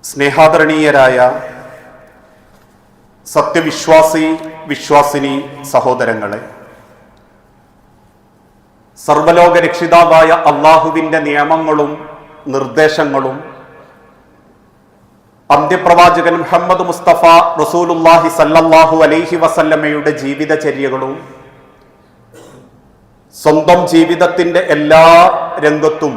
സ്നേഹാദരണീയരായ വിശ്വാസിനി സഹോദരങ്ങളെ, സർവലോക രക്ഷിതാവായ അള്ളാഹുവിൻ്റെ നിയമങ്ങളും നിർദ്ദേശങ്ങളും അന്ത്യപ്രവാചകൻ മുഹമ്മദ് മുസ്തഫ റസൂലുള്ളാഹി സല്ലല്ലാഹു അലൈഹി വസല്ലമയുടെ ജീവിതചര്യകളും സ്വന്തം ജീവിതത്തിൻ്റെ എല്ലാ രംഗത്തും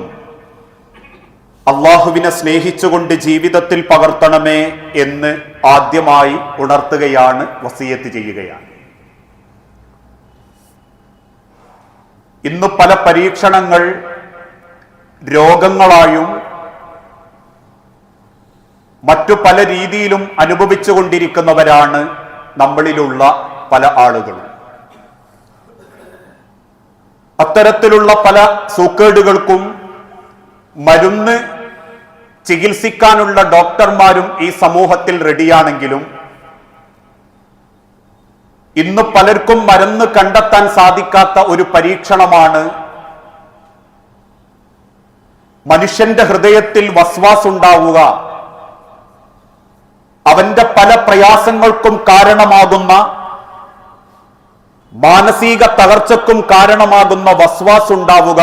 അള്ളാഹുവിനെ സ്നേഹിച്ചുകൊണ്ട് ജീവിതത്തിൽ പകർത്തണമേ എന്ന് ആദ്യമായി ഉണർത്തുകയാണ്, വസിയത്ത് ചെയ്യുകയാണ്. ഇന്ന് പല പരീക്ഷണങ്ങൾ രോഗങ്ങളായും മറ്റു പല രീതിയിലും അനുഭവിച്ചുകൊണ്ടിരിക്കുന്നവരാണ് നമ്മളിലുള്ള പല ആളുകളും. അത്തരത്തിലുള്ള പല സൂക്കേടുകൾക്കും മരുന്ന് ചികിത്സിക്കാനുള്ള ഡോക്ടർമാരും ഈ സമൂഹത്തിൽ റെഡിയാണെങ്കിലും ഇന്ന് പലർക്കും മരുന്ന് കണ്ടെത്താൻ സാധിക്കാത്ത ഒരു പരീക്ഷണമാണ് മനുഷ്യന്റെ ഹൃദയത്തിൽ വസ്വാസ് ഉണ്ടാവുക. അവന്റെ പല പ്രയാസങ്ങൾക്കും കാരണമാകുന്ന, മാനസിക തകർച്ചക്കും കാരണമാകുന്ന വസ്വാസ് ഉണ്ടാവുക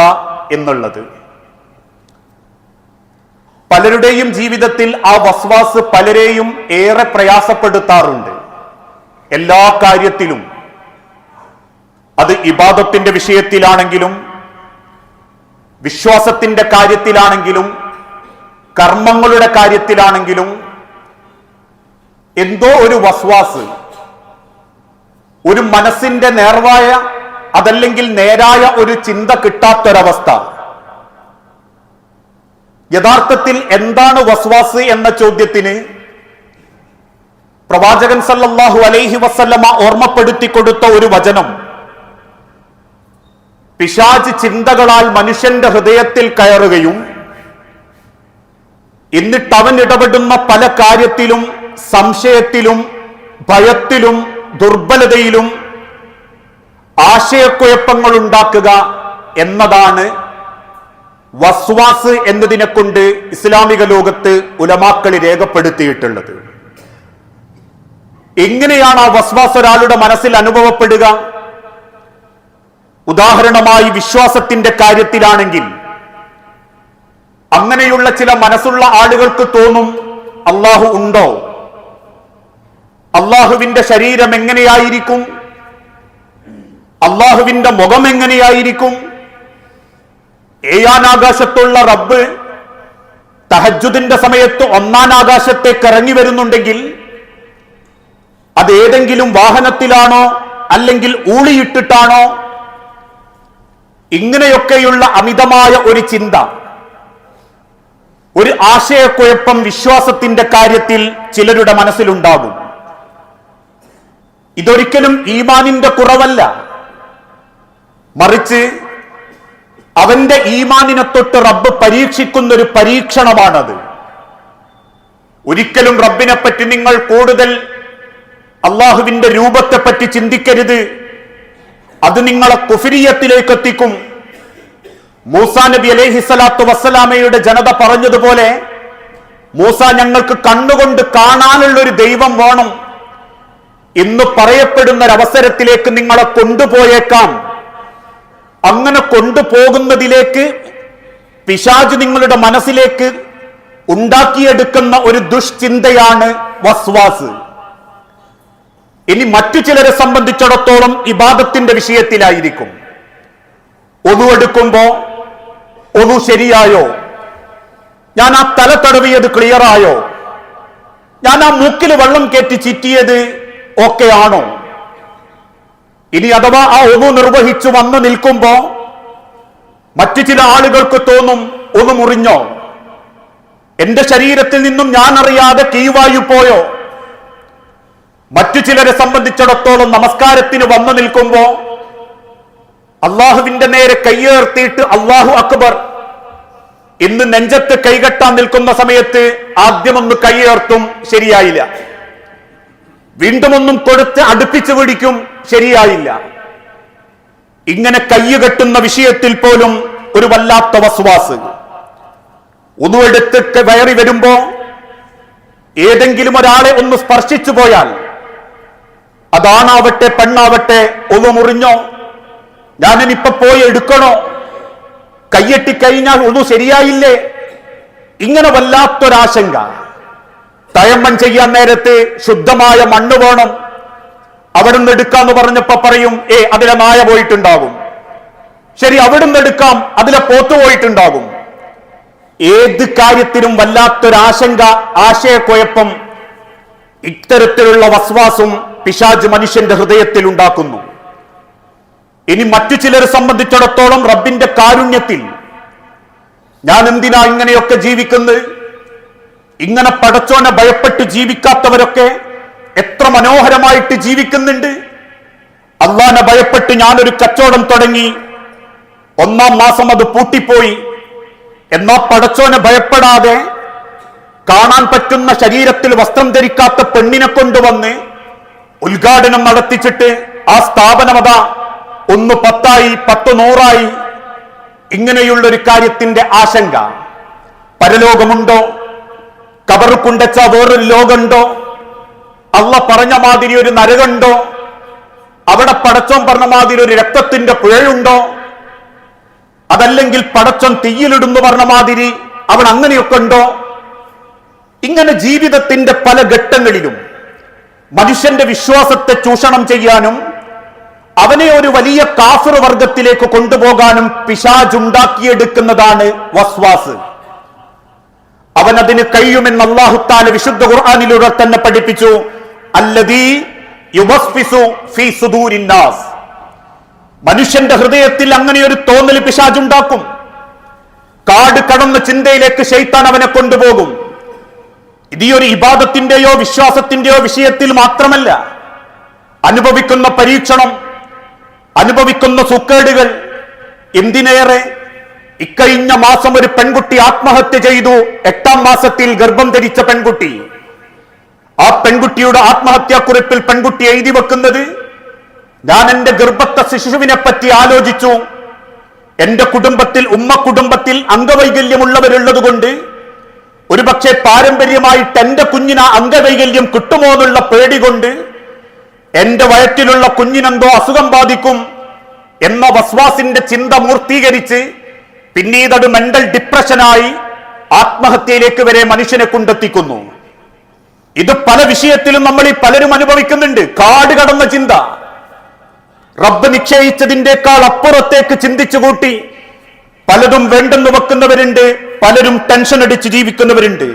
എന്നുള്ളത്. പലരുടെയും ജീവിതത്തിൽ ആ വസ്വാസ് പലരെയും ഏറെ പ്രയാസപ്പെടുത്താറുണ്ട്. എല്ലാ കാര്യത്തിലും, അത് ഇബാദത്തിന്റെ വിഷയത്തിലാണെങ്കിലും വിശ്വാസത്തിന്റെ കാര്യത്തിലാണെങ്കിലും കർമ്മങ്ങളുടെ കാര്യത്തിലാണെങ്കിലും എന്തോ ഒരു വസ്വാസ്, ഒരു മനസ്സിന്റെ നേർവായ അതല്ലെങ്കിൽ നേരായ ഒരു ചിന്ത കിട്ടാത്തൊരവസ്ഥ. യഥാർത്ഥത്തിൽ എന്താണ് വസ്വാസ് എന്ന ചോദ്യത്തിന് പ്രവാചകൻ സല്ലല്ലാഹു അലൈഹി വസല്ലമ ഓർമ്മപ്പെടുത്തി കൊടുത്ത ഒരു വചനം, പിശാച് ചിന്തകളാൽ മനുഷ്യന്റെ ഹൃദയത്തിൽ കയറുകയും എന്നിട്ട് അവൻ ഇടപെടുന്ന പല കാര്യത്തിലും സംശയത്തിലും ഭയത്തിലും ദുർബലതയിലും ആശയക്കുഴപ്പങ്ങൾ ഉണ്ടാക്കുക എന്നതാണ് വസ്വാസ് എന്നതിനെ കൊണ്ട് ഇസ്ലാമിക ലോകത്ത് ഉലമാക്കൾ രേഖപ്പെടുത്തിയിട്ടുള്ളത്. എങ്ങനെയാണ് ആ വസ്വാസ് ഒരാളുടെ മനസ്സിൽ അനുഭവപ്പെടുക? ഉദാഹരണമായി വിശ്വാസത്തിന്റെ കാര്യത്തിലാണെങ്കിൽ അങ്ങനെയുള്ള ചില മനസ്സുള്ള ആളുകൾക്ക് തോന്നും, അള്ളാഹു ഉണ്ടോ? അള്ളാഹുവിന്റെ ശരീരം എങ്ങനെയായിരിക്കും? അള്ളാഹുവിന്റെ മുഖം എങ്ങനെയായിരിക്കും? ഏഴാനാകാശത്തുള്ള റബ്ബ് തഹജ്ജുദിന്റെ സമയത്ത് ഒന്നാം ആകാശത്തേക്ക് ഇറങ്ങി വരുന്നുണ്ടെങ്കിൽ അത് ഏതെങ്കിലും വാഹനത്തിലാണോ അല്ലെങ്കിൽ ഊളിയിട്ടിട്ടാണോ? ഇങ്ങനെയൊക്കെയുള്ള അമിതമായ ഒരു ചിന്ത, ഒരു ആശയക്കുഴപ്പം വിശ്വാസത്തിന്റെ കാര്യത്തിൽ ചിലരുടെ മനസ്സിലുണ്ടാകും. ഇതൊരിക്കലും ഈമാനിന്റെ കുറവല്ല, മറിച്ച് അവന്റെ ഈമാനിനെ തൊട്ട് റബ്ബ് പരീക്ഷിക്കുന്ന ഒരു പരീക്ഷണമാണത്. ഒരിക്കലും റബ്ബിനെ പറ്റി നിങ്ങൾ കൂടുതൽ അള്ളാഹുവിന്റെ രൂപത്തെ പറ്റി ചിന്തിക്കരുത്. അത് നിങ്ങളെ കുഫ്രിയത്തിലേക്ക് എത്തിക്കും. മൂസാ നബി അലൈഹിസ്സലാത്തു വസ്സലാമയുടെ ജനത പറഞ്ഞതുപോലെ, മൂസ, ഞങ്ങൾക്ക് കണ്ണുകൊണ്ട് കാണാനുള്ള ഒരു ദൈവം വേണം എന്ന് പറയപ്പെടുന്ന ഒരവസരത്തിലേക്ക് നിങ്ങളെ കൊണ്ടുപോയേക്കാം. അങ്ങനെ കൊണ്ടുപോകുന്നതിലേക്ക് പിശാച് നിങ്ങളുടെ മനസ്സിലേക്ക് ഉണ്ടാക്കിയെടുക്കുന്ന ഒരു ദുഷ്ചിന്തയാണ് വസ്വാസ്. ഇനി മറ്റു ചിലരെ സംബന്ധിച്ചിടത്തോളം ഇബാദത്തിന്റെ വിഷയത്തിലായിരിക്കും. ഒതു എടുക്കുമ്പോ ഒതു ശരിയായോ? ഞാൻ ആ തല തടവിയത് ക്ലിയറായോ? ഞാൻ ആ മൂക്കിൽ വെള്ളം കയറ്റി ചിറ്റിയത് ഓക്കെ ആണോ? ഇനി അഥവാ ആ ഒതു നിർവഹിച്ചു വന്നു നിൽക്കുമ്പോ മറ്റു ചില ആളുകൾക്ക് തോന്നും, ഒതു മുറിഞ്ഞോ? എന്റെ ശരീരത്തിൽ നിന്നും ഞാൻ അറിയാതെ കീവായു പോയോ? മറ്റു ചിലരെ സംബന്ധിച്ചിടത്തോളം നമസ്കാരത്തിന് വന്നു നിൽക്കുമ്പോ അള്ളാഹുവിന്റെ നേരെ കയ്യേർത്തിയിട്ട് അള്ളാഹു അക്ബർ എന്ന് നെഞ്ചത്ത് കൈകെട്ടാൻ നിൽക്കുന്ന സമയത്ത് ആദ്യമൊന്ന് കയ്യേർത്തും, ശരിയായില്ല. വീണ്ടും ഒന്നും കൊടുത്ത് അടുപ്പിച്ചു പിടിക്കും, ശരിയായില്ല. ഇങ്ങനെ കയ്യുകെട്ടുന്ന വിഷയത്തിൽ പോലും ഒരു വല്ലാത്ത വസ്വാസ്. ഉദു എടുത്ത് കയറി വരുമ്പോ ഏതെങ്കിലും ഒരാളെ ഒന്ന് സ്പർശിച്ചു പോയാൽ, അതാണാവട്ടെ പെണ്ണാവട്ടെ, ഒന്ന് മുറിഞ്ഞോ, ഞാനിപ്പോ പോയി എടുക്കണോ, കയ്യെട്ടിക്കഴിഞ്ഞാൽ ഒന്ന് ശരിയായില്ലേ, ഇങ്ങനെ വല്ലാത്തൊരാശങ്ക. തയമ്മം ചെയ്യാൻ നേരത്ത് ശുദ്ധമായ മണ്ണ് വേണം, അവിടുന്ന് എടുക്കാന്ന് പറഞ്ഞപ്പോ പറയും അതിലെ നായ പോയിട്ടുണ്ടാകും. ശരി, അവിടുന്ന് എടുക്കാം, അതിലെ പോത്തു പോയിട്ടുണ്ടാകും. ഏത് കാര്യത്തിനും വല്ലാത്തൊരാശങ്ക, ആശയക്കുഴപ്പം, ഇത്തരത്തിലുള്ള വസ്വാസും പിശാച് മനുഷ്യന്റെ ഹൃദയത്തിൽ ഉണ്ടാക്കുന്നു. ഇനി മറ്റു ചിലരെ സംബന്ധിച്ചിടത്തോളം റബ്ബിന്റെ കാരുണ്യത്തിൽ, ഞാൻ എന്തിനാ ഇങ്ങനെയൊക്കെ ജീവിക്കുന്നത്, ഇങ്ങനെ പടച്ചോനെ ഭയപ്പെട്ട് ജീവിക്കാത്തവരൊക്കെ എത്ര മനോഹരമായിട്ട് ജീവിക്കുന്നുണ്ട്. അള്ളാനെ ഭയപ്പെട്ട് ഞാനൊരു കച്ചവടം തുടങ്ങി, 1-ാം മാസം അത് പൂട്ടിപ്പോയി. എന്നാ പടച്ചോനെ ഭയപ്പെടാതെ കാണാൻ പറ്റുന്ന ശരീരത്തിൽ വസ്ത്രം ധരിക്കാത്ത പെണ്ണിനെ കൊണ്ടുവന്ന് ഉദ്ഘാടനം നടത്തിച്ചിട്ട് ആ സ്ഥാപനമതാ 1 10 10 100 ഇങ്ങനെയുള്ളൊരു കാര്യത്തിന്റെ ആശങ്ക. പരലോകമുണ്ടോ? കബർ കുണ്ടച്ച വേറൊരു ലോകമുണ്ടോ? അള്ള പറഞ്ഞ മാതിരി ഒരു നരകമുണ്ടോ? അവിടെ പടച്ചോൻ പറഞ്ഞ മാതിരി ഒരു രക്തത്തിന്റെ പുഴയുണ്ടോ? അതല്ലെങ്കിൽ പടച്ചോൻ തീയിലിടുന്നു പറഞ്ഞ മാതിരി അവിടെ അങ്ങനെയൊക്കെ ഉണ്ടോ? ഇങ്ങനെ ജീവിതത്തിന്റെ പല ഘട്ടങ്ങളിലും മനുഷ്യന്റെ വിശ്വാസത്തെ ചൂഷണം ചെയ്യാനും അവനെ ഒരു വലിയ കാഫിർ വർഗത്തിലേക്ക് കൊണ്ടുപോകാനും പിശാചുണ്ടാക്കിയെടുക്കുന്നതാണ് വസ്വാസ്. അവനതിന് കഴിയുമെന്ന് അല്ലാഹു തആല വിശുദ്ധ ഖുർആനിലൂടെ തന്നെ പഠിപ്പിച്ചു. അല്ലദീ യുവസ്ഫിസു ഫീ സുദൂരിൻ നാസ്. മനുഷ്യന്റെ ഹൃദയത്തിൽ അങ്ങനെ ഒരു തോന്നൽ പിശാചുണ്ടാക്കും. കാട് കടന്ന ചിന്തയിലേക്ക് ശൈത്താൻ അവനെ കൊണ്ടുപോകും. ഇത് ഈ ഒരു ഇബാദത്തിന്റെയോ വിശ്വാസത്തിന്റെയോ വിഷയത്തിൽ മാത്രമല്ല. അനുഭവിക്കുന്ന പരീക്ഷണം, അനുഭവിക്കുന്ന സുക്കേടുകൾ, എന്തിനേറെ ഇക്കഴിഞ്ഞ മാസം ഒരു പെൺകുട്ടി ആത്മഹത്യ ചെയ്തു. 8-ാം മാസത്തിൽ ഗർഭം ധരിച്ച പെൺകുട്ടി. ആ പെൺകുട്ടിയുടെ ആത്മഹത്യാക്കുറിപ്പിൽ പെൺകുട്ടി എഴുതി വെക്കുന്നത്, ഞാൻ എന്റെ ഗർഭത്തെ ശിശുവിനെ പറ്റി ആലോചിച്ചു. എന്റെ കുടുംബത്തിൽ, കുടുംബത്തിൽ അംഗവൈകല്യമുള്ളവരുള്ളത് കൊണ്ട് ഒരുപക്ഷെ പാരമ്പര്യമായിട്ട് എന്റെ കുഞ്ഞിന് അംഗവൈകല്യം കിട്ടുമോ എന്നുള്ള പേടി കൊണ്ട് എന്റെ വയറ്റിലുള്ള കുഞ്ഞിനെന്തോ അസുഖം ബാധിക്കും എന്ന വസ്വാസിന്റെ ചിന്ത മൂർത്തീകരിച്ച് പിന്നീട് അത് മെന്റൽ ഡിപ്രഷനായി ആത്മഹത്യയിലേക്ക് വരെ മനുഷ്യനെ കൊണ്ടെത്തിക്കുന്നു. ഇത് പല വിഷയത്തിലും നമ്മൾ ഈ പലരും അനുഭവിക്കുന്നുണ്ട്. കാട് കടന്ന ചിന്ത, റബ്ബ് നിശ്ചയിച്ചതിൻ്റെക്കാൾ അപ്പുറത്തേക്ക് ചിന്തിച്ചു കൂട്ടി പലതും വേണ്ടെന്ന് വെക്കുന്നവരുണ്ട്, പലരും ടെൻഷൻ അടിച്ച് ജീവിക്കുന്നവരുണ്ട്.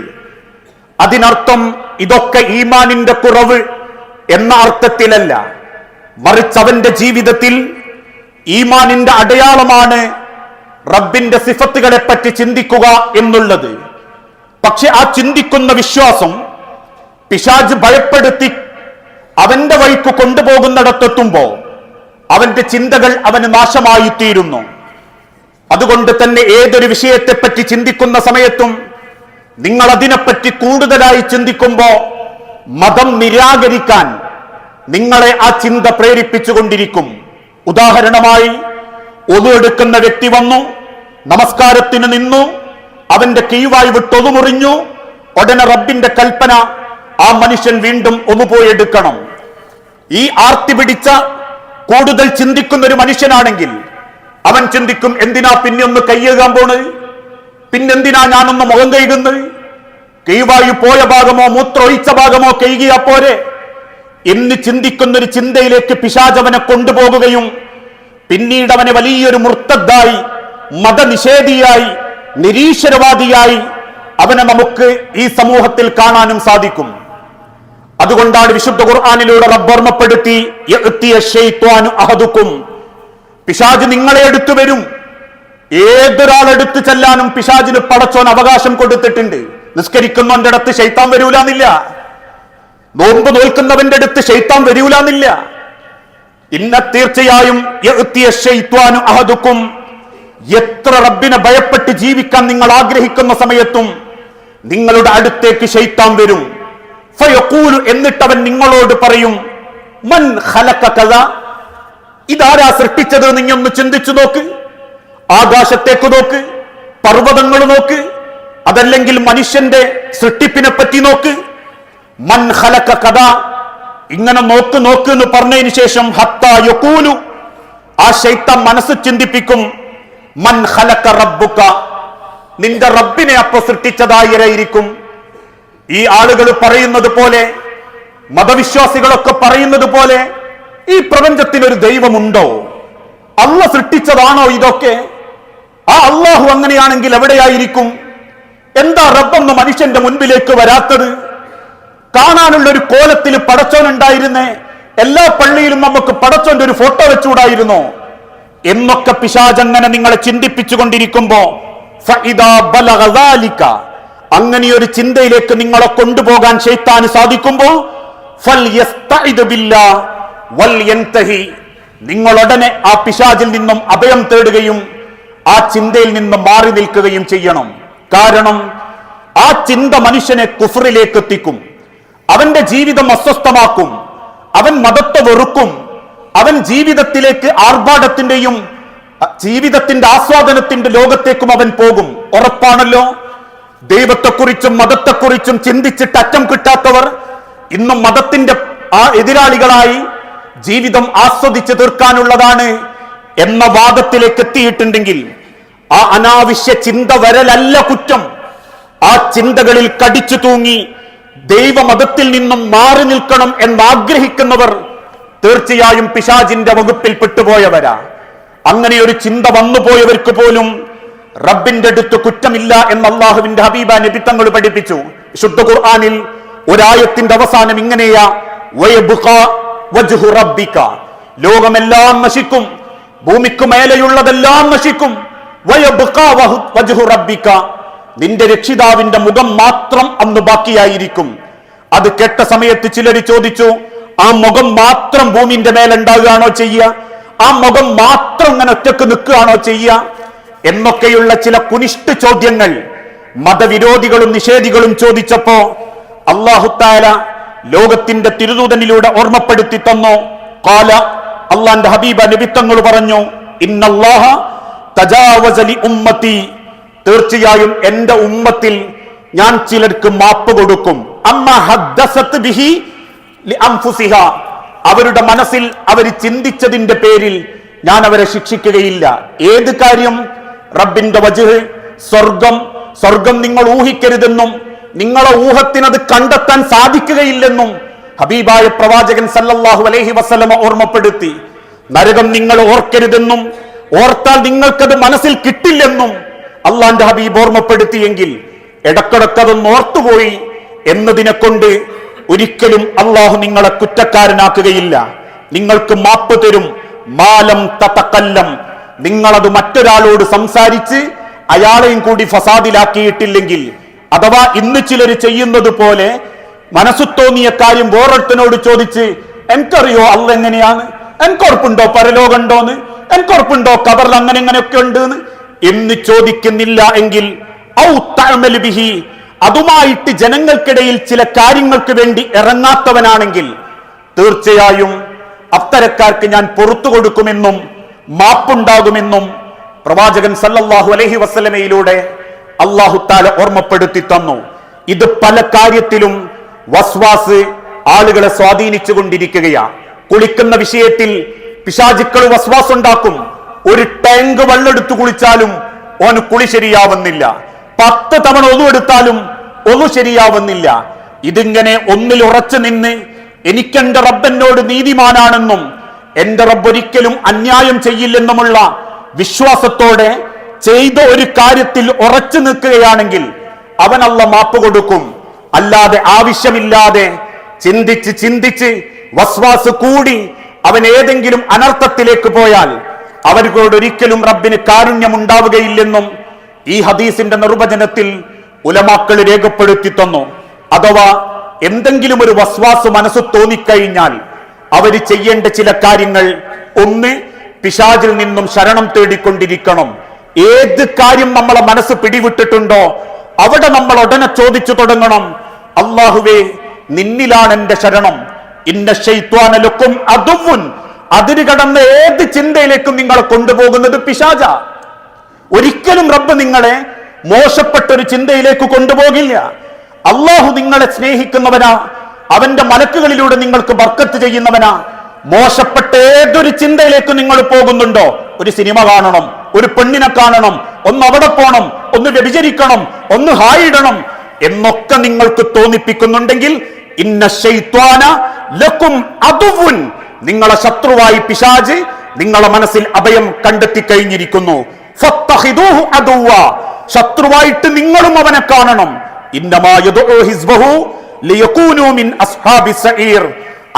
അതിനർത്ഥം ഇതൊക്കെ ഈമാനിന്റെ കുറവ് എന്ന അർത്ഥത്തിലല്ല, മറിച്ച് അവന്റെ ജീവിതത്തിൽ ഈമാനിന്റെ അടയാളമാണ് റബ്ബിന്റെ സിഫത്തുകളെ പറ്റി ചിന്തിക്കുക എന്നുള്ളത്. പക്ഷെ ആ ചിന്തിക്കുന്ന വിശ്വാസം പിശാച് ഭയപ്പെടുത്തി അവന്റെ വഴിക്ക് കൊണ്ടുപോകുന്നിടത്തെത്തുമ്പോ അവന്റെ ചിന്തകൾ അവന് നാശമായി തീരുന്നു. അതുകൊണ്ട് തന്നെ ഏതൊരു വിഷയത്തെപ്പറ്റി ചിന്തിക്കുന്ന സമയത്തും നിങ്ങൾ അതിനെപ്പറ്റി കൂടുതലായി ചിന്തിക്കുമ്പോ മതം നിരാകരിക്കാൻ നിങ്ങളെ ആ ചിന്ത പ്രേരിപ്പിച്ചുകൊണ്ടിരിക്കും. ഉദാഹരണമായി, ഒതു എടുക്കുന്ന വ്യക്തി വന്നു, നമസ്കാരത്തിന് നിന്നു, അവന്റെ കീവായി വിട്ടൊതു മുറിഞ്ഞു, ഉടനെ റബ്ബിന്റെ കൽപ്പന, ആ മനുഷ്യൻ വീണ്ടും ഒന്ന് പോയി എടുക്കണം. ഈ ആർത്തി പിടിച്ച കൂടുതൽ ചിന്തിക്കുന്ന ഒരു മനുഷ്യനാണെങ്കിൽ അവൻ ചിന്തിക്കും, എന്തിനാ പിന്നെ ഒന്ന് കൈയ്യേകാൻ പോണ്, പിന്നെന്തിനാ ഞാനൊന്ന് മുഖം കഴുകുന്നത്, കീവായി പോയ ഭാഗമോ മൂത്രൊഴിച്ച ഭാഗമോ കഴുകിയാ പോരെ എന്ന് ചിന്തിക്കുന്ന ഒരു ചിന്തയിലേക്ക് പിശാച് അവനെ കൊണ്ടുപോകുകയും പിന്നീട് അവനെ വലിയൊരു മുർത്തദ്ദായി, മതനിഷേധിയായി, നിരീശ്വരവാദിയായി അവനെ നമുക്ക് ഈ സമൂഹത്തിൽ കാണാനും സാധിക്കും. അതുകൊണ്ടാണ് വിശുദ്ധ ഖുർആനിലൂടെ റബ്ബ് ഓർമ്മപ്പെടുത്തി, യഅ്തിയ ശൈത്വാനു അഹദുക്കും, പിശാച് നിങ്ങളെ എടുത്തു വരും. ഏതൊരാളെടുത്ത് ചെല്ലാനും പിശാചിന് പടച്ചോൻ അവകാശം കൊടുത്തിട്ടുണ്ട്. നിസ്കരിക്കുന്നവന്റെ അടുത്ത് ശൈത്താൻ വരൂലെന്നില്ല, നോമ്പ് നോൽക്കുന്നവന്റെ അടുത്ത് ശൈത്താൻ വരൂലെന്നില്ല. തീർച്ചയായും യഅ്തിയ ശൈത്വാനു അഹദുക്കും, എത്ര റബ്ബിനെ ഭയപ്പെട്ട് ജീവിക്കാൻ നിങ്ങൾ ആഗ്രഹിക്കുന്ന സമയത്തും നിങ്ങളുടെ അടുത്തേക്ക് ശൈത്താൻ വരും. ഫയഖൂലു, എന്നിട്ടവൻ നിങ്ങളോട് പറയും, മൻ ഖലഖ കദ, ഇതാരാ സൃഷ്ടിച്ചത്? നീയൊന്ന് ചിന്തിച്ചു നോക്ക്. ആകാശത്തേക്ക് നോക്ക്, പർവ്വതങ്ങൾ നോക്ക്, അതല്ലെങ്കിൽ മനുഷ്യന്റെ സൃഷ്ടിപ്പിനെ പറ്റി നോക്ക്. മൻ ഖലഖ കദ, ഇങ്ങനെ നോക്ക് നോക്ക് എന്ന് പറഞ്ഞതിന് ശേഷം ഹത്താ യഖൂലു, ആ ശൈത്താൻ മനസ്സ് ചിന്തിപ്പിക്കും, മൻ ഖലഖ റബ്ബുക, നിന്റെ റബ്ബിനെ അപ്പൊ സൃഷ്ടിച്ചതായിരിക്കും. ഈ ആളുകൾ പറയുന്നത് പോലെ, മതവിശ്വാസികളൊക്കെ പറയുന്നത് പോലെ, ഈ പ്രപഞ്ചത്തിനൊരു ദൈവമുണ്ടോ? അള്ള സൃഷ്ടിച്ചതാണോ ഇതൊക്കെ? ആ അള്ളാഹു അങ്ങനെയാണെങ്കിൽ എവിടെയായിരിക്കും? എന്താ റബ്ബൊന്ന് മനുഷ്യന്റെ മുൻപിലേക്ക് വരാത്തത്? കാണാനുള്ള ഒരു കോലത്തിൽ പടച്ചോനുണ്ടായിരുന്നേ, എല്ലാ പള്ളിയിലും നമുക്ക് പടച്ചോന്റെ ഒരു ഫോട്ടോ വെച്ചുകൂടായിരുന്നോ എന്നൊക്കെ പിശാചങ്ങനെ നിങ്ങളെ ചിന്തിപ്പിച്ചുകൊണ്ടിരിക്കുമ്പോ ഫഇദാ ബലഗ ദാലിക, അങ്ങനെയൊരു ചിന്തയിലേക്ക് നിങ്ങളെ കൊണ്ടുപോകാൻ ശൈത്താന് സാധിക്കുമ്പോ ഫൽയസ്തഇദ് ബില്ലാഹ് വൽയൻതഹി, നിങ്ങൾ ഉടനെ ആ പിശാചിൽ നിന്നും അഭയം തേടുകയും ആ ചിന്തയിൽ നിന്ന് മാറി നിൽക്കുകയും ചെയ്യണം. കാരണം ആ ചിന്ത മനുഷ്യനെ കുഫറിലേക്ക് എത്തിക്കും, അവന്റെ ജീവിതം അസ്വസ്ഥമാക്കും, അവൻ മതത്തെ വെറുക്കും, അവൻ ജീവിതത്തിലേക്ക് ആർഭാടത്തിന്റെയും ജീവിതത്തിന്റെ ആസ്വാദനത്തിന്റെ ലോകത്തേക്കും അവൻ പോകും. ഉറപ്പാണല്ലോ. ദൈവത്തെക്കുറിച്ചും മതത്തെക്കുറിച്ചും ചിന്തിച്ചിട്ട് അറ്റം കിട്ടാത്തവർ ഇന്നും മതത്തിന്റെ ആ എതിരാളികളായി ജീവിതം ആസ്വദിച്ച് തീർക്കാനുള്ളതാണ് എന്ന വാദത്തിലേക്ക് എത്തിയിട്ടുണ്ടെങ്കിൽ ആ അനാവശ്യ ചിന്ത വരലല്ല കുറ്റം. ആ ചിന്തകളിൽ കടിച്ചു തൂങ്ങി ദൈവമതത്തിൽ നിന്നും മാറി നിൽക്കണം എന്നാഗ്രഹിക്കുന്നവർ തീർച്ചയായും പിശാചിന്റെ വകുപ്പിൽ പെട്ടുപോയവരാ. അങ്ങനെ ഒരു ചിന്ത വന്നുപോയവർക്ക് പോലും റബ്ബിന്റെ അടുത്ത് കുറ്റമില്ല എന്ന് അല്ലാഹുവിന്റെ ഹബീബ നബി തങ്ങൾ പഠിപ്പിച്ചു. ശുദ്ധ ഖുർആനിൽ ഒരായത്തിന്റെ അവസാനം ഇങ്ങനെയാ, വയബ്ഖാ വജ്ഹു റബ്ബിക, ലോകമെല്ലാം നശിക്കും, ഭൂമിക്ക് മേലെയുള്ളതെല്ലാം നശിക്കും, വയബ്ഖാ വജ്ഹു റബ്ബിക, നിന്റെ രക്ഷിതാവിന്റെ മുഖം മാത്രം അന്ന് ബാക്കിയായിരിക്കും. അത് കേട്ട സമയത്ത് ചിലർ ചോദിച്ചു, ആ മുഖം മാത്രം ഭൂമിന്റെ മേലുണ്ടാകുകയാണോ ചെയ്യുക? ആ മുഖം മാത്രം ഇങ്ങനെ ഒറ്റക്ക് നിൽക്കുകയാണോ ചെയ്യുക? എന്നൊക്കെയുള്ള ചില കുനിഷ്ഠ ചോദ്യങ്ങൾ മതവിരോധികളും നിഷേധികളും ചോദിച്ചപ്പോ അല്ലാഹു തആല ലോകത്തിന്റെ തിരുദൂതനിലൂടെ ഓർമ്മപ്പെടുത്തി തന്നു. ഖാല, അല്ലാഹുവിന്റെ ഹബീബ നബി തങ്ങൾ പറഞ്ഞു, ഇന്നല്ലാഹ തജാവസ ലി ഉമ്മത്തി, തീർച്ചയായും എന്റെ ഉമ്മത്തിൽ ഞാൻ ചിലർക്ക് മാപ്പ് കൊടുക്കും. അമ്മ ഹദ്ദസത് ബിഹി ലിഅൻഫുസിഹ, അവരുടെ മനസ്സിൽ അവർ ചിന്തിച്ചതിന്റെ പേരിൽ ഞാൻ അവരെ ശിക്ഷിക്കുകയില്ല. ഏത് കാര്യം? റബ്ബിന്റെ വജ്ഹ്, സ്വർഗം നിങ്ങൾ ഊഹിക്കരുതെന്നും നിങ്ങളെ ഊഹത്തിനത് കണ്ടെത്താൻ സാധിക്കുകയില്ലെന്നും ഹബീബായ പ്രവാചകൻ സല്ലല്ലാഹു അലൈഹി വസല്ലമ ഓർമ്മപ്പെടുത്തി. നരകം നിങ്ങൾ ഓർക്കരുതെന്നും ഓർത്താൽ നിങ്ങൾക്കത് മനസ്സിൽ കിട്ടില്ലെന്നും അള്ളാന്റെ ഹബീബ് ഓർമ്മപ്പെടുത്തിയെങ്കിൽ ഇടക്കിടക്കതൊന്ന് ഓർത്തുപോയി എന്നതിനെ കൊണ്ട് ഒരിക്കലും അള്ളാഹു നിങ്ങളെ കുറ്റക്കാരനാക്കുകയില്ല. നിങ്ങൾക്ക് മാപ്പ് തരും. മാലം തതകല്ലം, നിങ്ങളത് മറ്റൊരാളോട് സംസാരിച്ച് അയാളെയും കൂടി ഫസാദിലാക്കിയിട്ടില്ലെങ്കിൽ, അഥവാ ഇന്ന് ചിലർ ചെയ്യുന്നത് പോലെ മനസ്സു തോന്നിയ കാര്യം വേറൊരുത്തനോട് ചോദിച്ച്, എനിക്കറിയോ അള്ള എങ്ങനെയാണ്, എനിക്കുറപ്പുണ്ടോ പരലോകമുണ്ടോന്ന്, എനിക്കുറപ്പുണ്ടോ ഖബറിൽ അങ്ങനെ എങ്ങനെയൊക്കെ ഉണ്ട് എന്ന് ചോദിക്കുന്നില്ല എങ്കിൽ, ഔ തഅമൽ ബിഹി, അതുമായിട്ട് ജനങ്ങൾക്കിടയിൽ ചില കാര്യങ്ങൾക്ക് വേണ്ടി ഇറങ്ങാത്തവനാണെങ്കിൽ തീർച്ചയായും അത്തരക്കാർക്ക് ഞാൻ പുറത്തു കൊടുക്കുമെന്നും മാപ്പുണ്ടാകുമെന്നും പ്രവാചകൻ സല്ലല്ലാഹു അലൈഹി വസല്ലമയിലൂടെ അല്ലാഹു തആല ഓർമ്മപ്പെടുത്തി തന്നു. ഇത് പല കാര്യത്തിലും വസ്വാസ് ആളുകളെ സ്വാധീനിച്ചു കൊണ്ടിരിക്കുകയാണ്. കുളിക്കുന്ന വിഷയത്തിൽ പിശാചുക്കൾ വസ്വാസ് ഉണ്ടാക്കും. ഒരു ടാങ്ക് വെള്ളമെടുത്ത് കുളിച്ചാലും ഓന് കുളി ശരിയാവുന്നില്ല. 10 തവണ ഒന്നു എടുത്താലും ഒന്നു ശരിയാവുന്നില്ല. ഇതിങ്ങനെ ഒന്നിൽ ഉറച്ചു നിന്ന് എനിക്കെന്റെ റബ്ബനോട് നീതിമാനാണെന്നും എന്റെ റബ്ബ് ഒരിക്കലും അന്യായം ചെയ്യില്ലെന്നുമുള്ള വിശ്വാസത്തോടെ ചെയ്ത ഒരു കാര്യത്തിൽ ഉറച്ചു നിൽക്കുകയാണെങ്കിൽ അവൻ അല്ലാഹു മാപ്പ് കൊടുക്കും. അല്ലാതെ ആവശ്യമില്ലാതെ ചിന്തിച്ച് വസ്വാസ് കൂടി അവൻ ഏതെങ്കിലും അനർത്ഥത്തിലേക്ക് പോയാൽ അവർക്കോട് ഒരിക്കലും റബ്ബിന് കാരുണ്യം ഉണ്ടാവുകയില്ലെന്നും ഈ ഹദീസിന്റെ നിർവചനത്തിൽ ഉലമാക്കൾ രേഖപ്പെടുത്തി തന്നു. അഥവാ എന്തെങ്കിലും ഒരു വസ്വാസ് മനസ്സ് തോന്നിക്കഴിഞ്ഞാൽ അവര് ചെയ്യേണ്ട ചില കാര്യങ്ങൾ, ഒന്ന്, പിശാചിൽ നിന്നും ശരണം തേടിക്കൊണ്ടിരിക്കണം. ഏത് കാര്യം നമ്മളെ മനസ്സ് പിടിവിട്ടിട്ടുണ്ടോ അവിടെ നമ്മൾ ഉടനെ ചോദിച്ചു തുടങ്ങണം, അല്ലാഹുവേ നിന്നിലാണ് എന്റെ ശരണം. ഇന്ന ശൈത്വാന ലക്കും അദുവ്വുൻ, അതിര് കടന്ന ഏത് ചിന്തയിലേക്കും നിങ്ങളെ കൊണ്ടുപോകുന്നത് പിശാച. ഒരിക്കലും റബ്ബ് നിങ്ങളെ മോശപ്പെട്ടൊരു ചിന്തയിലേക്ക് കൊണ്ടുപോകില്ല. അള്ളാഹു നിങ്ങളെ സ്നേഹിക്കുന്നവനാ, അവന്റെ മലക്കുകളിലൂടെ നിങ്ങൾക്ക് ബർക്കത്ത് ചെയ്യുന്നവനാ. മോശപ്പെട്ട ഏതൊരു ചിന്തയിലേക്ക് നിങ്ങൾ പോകുന്നുണ്ടോ, ഒരു സിനിമ കാണണം, ഒരു പെണ്ണിനെ കാണണം, ഒന്ന് അവിടെ പോണം, ഒന്ന് വ്യഭിചരിക്കണം, ഒന്ന് ഹായിടണം എന്നൊക്കെ നിങ്ങൾക്ക് തോന്നിപ്പിക്കുന്നുണ്ടെങ്കിൽ ഇന്ന ശൈത്വാന ലക്കും അദുവുൻ, നിങ്ങളെ ശത്രുവായി പിശാച് നിങ്ങളെ മനസ്സിൽ അഭയം കണ്ടെത്തി കഴിഞ്ഞിരിക്കുന്നു. ഫത്തഖിദൂഹു അദുവ, ശത്രുവായിട്ട് നിങ്ങളും അവനെ കാണണം. ഇന്നമാ യദഉ ഹിസ്ബഹു ലിയകൂനു മിൻ അസ്ഹാബിസ് സഈർ,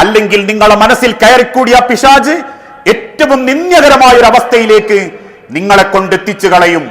അല്ലെങ്കിൽ നിങ്ങളെ മനസ്സിൽ കയറിക്കൂടിയ പിശാച് ഏറ്റവും നിന്ദ്യകരമായ ഒരു അവസ്ഥയിലേക്ക് നിങ്ങളെ കൊണ്ടെത്തിച്ചു കളയും.